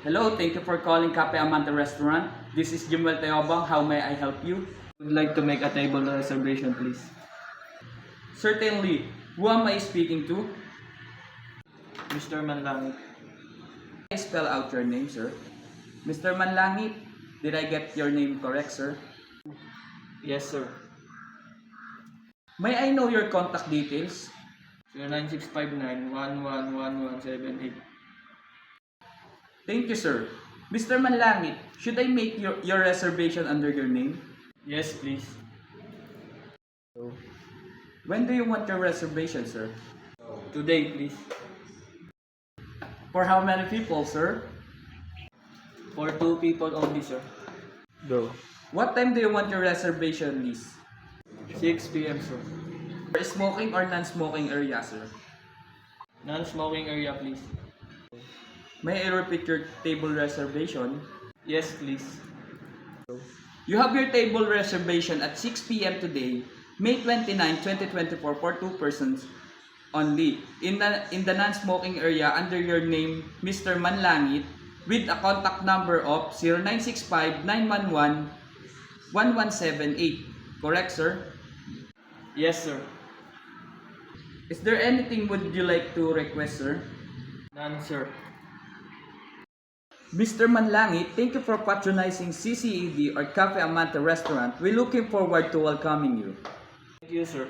Hello, thank you for calling Cafe Amante Restaurant. This is Jimwell Teobang. How may I help you? Would like to make a table reservation, please. Certainly. Who am I speaking to? Mr. Manlangit. Can I spell out your name, sir? Mr. Manlangit, did I get your name correct, sir? Yes, sir. May I know your contact details? 09659 Thank you, sir. Mr. Manlangit, should I make your reservation under your name? Yes, please. When do you want your reservation, sir? Today, please. For how many people, sir? For 2 people only, sir. What time do you want your reservation list? 6 p.m., sir. For smoking or non-smoking area, sir? Non-smoking area, please. May I repeat your table reservation? Yes, please. You have your table reservation at 6 p.m. today, May 29, 2024 for 2 persons only in the non-smoking area under your name, Mr. Manlangit, with a contact number of 0965-911-1178. Correct, sir? Yes, sir. Is there anything would you like to request, sir? None, sir. Mr. Manlangit, thank you for patronizing CCED or Cafe Amante Restaurant. We're looking forward to welcoming you. Thank you, sir.